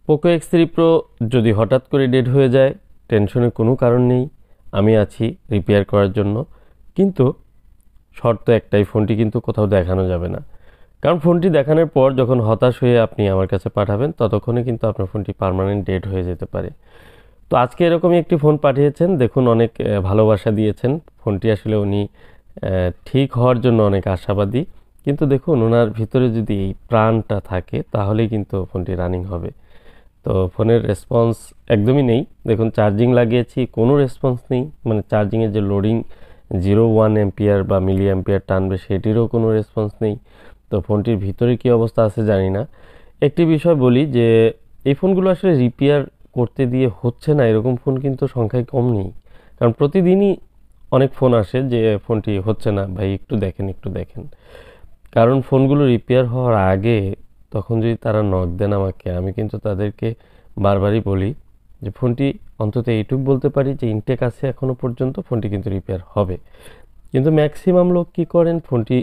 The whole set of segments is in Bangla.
পোকো X3 Pro যদি হঠাৎ করে ডেড হয়ে যায়, টেনশনের কোনো কারণ নেই। আমি আছি রিপেয়ার করার জন্য। কিন্তু শর্ত একটাই, ফোনটি কিন্তু কোথাও দেখানো যাবে না। কারণ ফোনটি দেখানোর পর যখন হতাশ হয়ে আপনি আমার কাছে পাঠাবেন, ততক্ষণে কিন্তু আপনার ফোনটি পার্মানেন্ট ডেড হয়ে যেতে পারে। তো আজকে এরকমই একটি ফোন পাঠিয়েছেন, দেখুন অনেক ভালোবাসা দিয়েছেন। ফোনটি আসলে উনি ঠিক হওয়ার জন্য অনেক আশাবাদী। কিন্তু দেখুন, ওনার ভিতরে যদি এই প্রাণটা থাকে তাহলেই কিন্তু ফোনটি রানিং হবে। তো ফোনের রেসপন্স একদমই নেই। দেখুন, চার্জিং লাগিয়েছি, কোনো রেসপন্স নেই। মানে চার্জিংয়ের যে লোডিং 0.1 অ্যাম্পিয়ার বা মিলি অ্যাম্পিয়ার টানবে, সেটিরও কোনো রেসপন্স নেই। তো ফোনটির ভিতরে কী অবস্থা আছে জানি না। একটি বিষয় বলি যে এই ফোনগুলো আসলে রিপেয়ার করতে দিয়ে হচ্ছে না, এরকম ফোন কিন্তু সংখ্যায় কম নেই। কারণ প্রতিদিনই অনেক ফোন আসে যে ফোনটি হচ্ছে না, ভাই একটু দেখেন একটু দেখেন। কারণ ফোনগুলো রিপেয়ার হওয়ার আগে তখন যদি তারা নক দেন আমাকে, আমি কিন্তু তাদেরকে বারবারই বলি যে ফোনটি অন্তত এইটুকু বলতে পারি যে ইনটেক আছে এখনও পর্যন্ত, ফোনটি কিন্তু রিপেয়ার হবে। কিন্তু ম্যাক্সিমাম লোক কী করেন, ফোনটি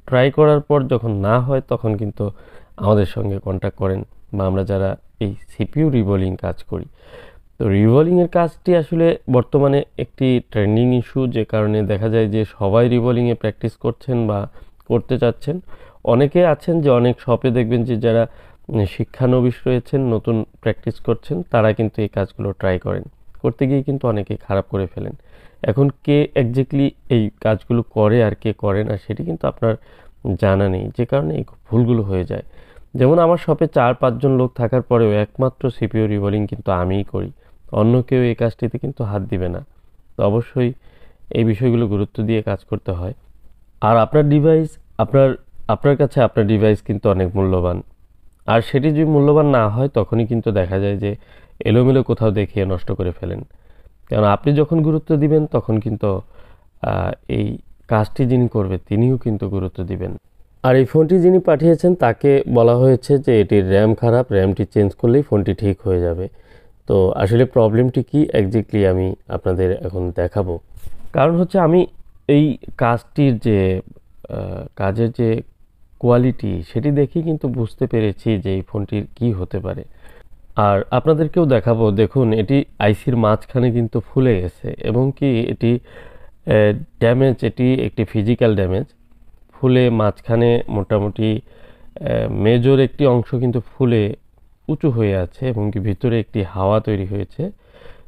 ট্রাই করার পর যখন না হয় তখন কিন্তু আমাদের সঙ্গে কন্ট্যাক্ট করেন, বা আমরা যারা এই সিপিইউ রিবলিং কাজ করি। তো রিবলিংয়ের কাজটি আসলে বর্তমানে একটি ট্রেন্ডিং ইস্যু, যে কারণে দেখা যায় যে সবাই রিবলিংয়ে প্র্যাকটিস করছেন বা করতে চাচ্ছেন। অনেকে আছেন যে অনেক শপে দেখবেন যে যারা শিক্ষানবিশ রয়েছেন, নতুন প্র্যাকটিস করছেন, তারা কিন্তু এই কাজগুলো ট্রাই করেন। করতে গিয়ে কিন্তু অনেকে খারাপ করে ফেলেন। এখন কে এক্স্যাক্টলি এই কাজগুলো করে আর কে করে না, সেটি কিন্তু আপনার জানা নেই, যে কারণে এই ভুলগুলো হয়ে যায়। যেমন আমার শপে 4-5 জন লোক থাকার পরেও একমাত্র সিপিইউ রিবলিং কিন্তু আমিই করি। অন্য কেউ এই কাজটিতে কিন্তু হাত দিবে না। তো অবশ্যই এই বিষয়গুলো গুরুত্ব দিয়ে কাজ করতে হয়। আর আপনার ডিভাইস, আপনার কাছে আপনার ডিভাইস কিন্তু অনেক মূল্যবান। আর সেটি যদি মূল্যবান না হয়, তখনই কিন্তু দেখা যায় যে এলোমেলো কোথাও দেখিয়ে নষ্ট করে ফেলেন। কারণ আপনি যখন গুরুত্ব দিবেন, তখন কিন্তু এই কাজটি যিনি করবে তিনিও কিন্তু গুরুত্ব দিবেন। আর এই ফোনটি যিনি পাঠিয়েছেন তাকে বলা হয়েছে যে এটির র্যাম খারাপ, র্যামটি চেঞ্জ করলেই ফোনটি ঠিক হয়ে যাবে। তো আসলে প্রবলেমটি কি এক্স্যাক্টলি আমি আপনাদের এখন দেখাবো। কারণ হচ্ছে আমি এই কাজটির যে কাজের যে কোয়ালিটি, সেটি দেখেই কিন্তু বুঝতে পেরেছি যে এই ফোনটির কী হতে পারে। আর আপনাদেরকেও দেখাবো। দেখুন, এটি আইসির মাঝখানে কিন্তু ফুলে গেছে, এবং কি এটি ড্যামেজ, এটি একটি ফিজিক্যাল ড্যামেজ। ফুলে মাঝখানে মোটামুটি মেজর একটি অংশ কিন্তু ফুলে উঁচু হয়ে আছে, এবং কি ভিতরে একটি হাওয়া তৈরি হয়েছে।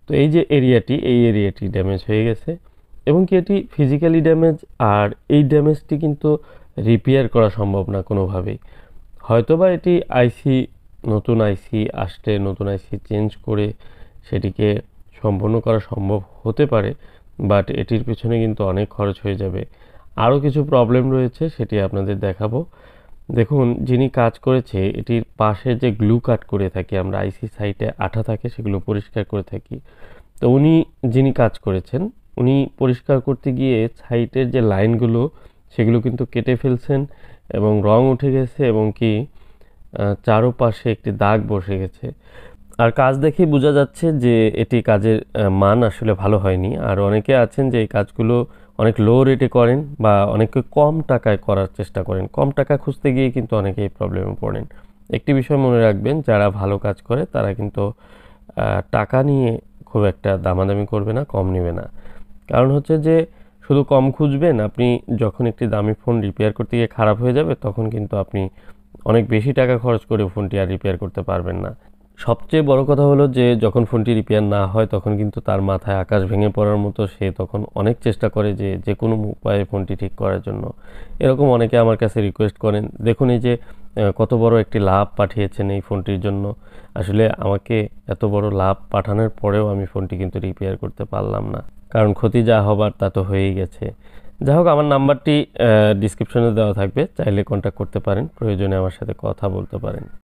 তো এই যে এরিয়াটি, এই এরিয়াটি ড্যামেজ হয়ে গেছে, এবং কি এটি ফিজিক্যালি ড্যামেজ। আর এই ড্যামেজটি কিন্তু রিপেয়ার করা সম্ভব না কোনোভাবেই। হয়তোবা এটি আইসি, নতুন আইসি আসলে নতুন আইসি চেঞ্জ করে সেটিকে সম্পূর্ণ করা সম্ভব হতে পারে, বাট এটির পেছনে কিন্তু অনেক খরচ হয়ে যাবে। আরও কিছু প্রবলেম রয়েছে, সেটি আপনাদের দেখাবো। দেখুন, যিনি কাজ করেছে, এটির পাশে যে গ্লু কাট করে থাকি আমরা, আইসি সাইটে আঠা থাকে, সেগুলো পরিষ্কার করে থাকি। তো উনি যিনি কাজ করেছেন, উনি পরিষ্কার করতে গিয়ে সাইটের যে লাইনগুলো, সেগুলো কিন্তু কেটে ফেলছেন, এবং রং উঠে গেছে, এবং কি চারোপাশে একটি দাগ বসে গেছে। আর কাজ দেখেই বোঝা যাচ্ছে যে এটি কাজের মান আসলে ভালো হয়নি। আর অনেকে আছেন যে এই কাজগুলো অনেক লো রেটে করেন, বা অনেকে কম টাকায় করার চেষ্টা করেন। কম টাকা খুঁজতে গিয়ে কিন্তু অনেকে এই প্রবলেমে পড়েন। একটি বিষয় মনে রাখবেন, যারা ভালো কাজ করে তারা কিন্তু টাকা নিয়ে খুব একটা দামাদামি করবে না, কম নেবে না। কারণ হচ্ছে যে শুধু কম খুঁজবেন, আপনি যখন একটি দামি ফোন রিপেয়ার করতে গিয়ে খারাপ হয়ে যাবে, তখন কিন্তু আপনি অনেক বেশি টাকা খরচ করে ফোনটি আর রিপেয়ার করতে পারবেন না। সবচেয়ে বড় কথা হলো যে যখন ফোনটি রিপেয়ার না হয়, তখন কিন্তু তার মাথায় আকাশ ভেঙে পড়ার মতো, সে তখন অনেক চেষ্টা করে যে যে কোনো উপায়ে ফোনটি ঠিক করার জন্য। এরকম অনেকে আমার কাছে রিকোয়েস্ট করেন। দেখুন, এই যে কত বড় একটি লাভ পাঠিয়েছেন এই ফোনটির জন্য। আসলে আমাকে এত বড় লাভ পাঠানোর পরেও আমি ফোনটি কিন্তু রিপেয়ার করতে পারলাম না, কারণ ক্ষতি যা হবার তা তো হয়েই গেছে। যাই হোক, আমার নাম্বারটি ডিসক্রিপশনে দেওয়া থাকবে, চাইলে কন্ট্যাক্ট করতে পারেন, প্রয়োজনে আমার সাথে কথা বলতে পারেন।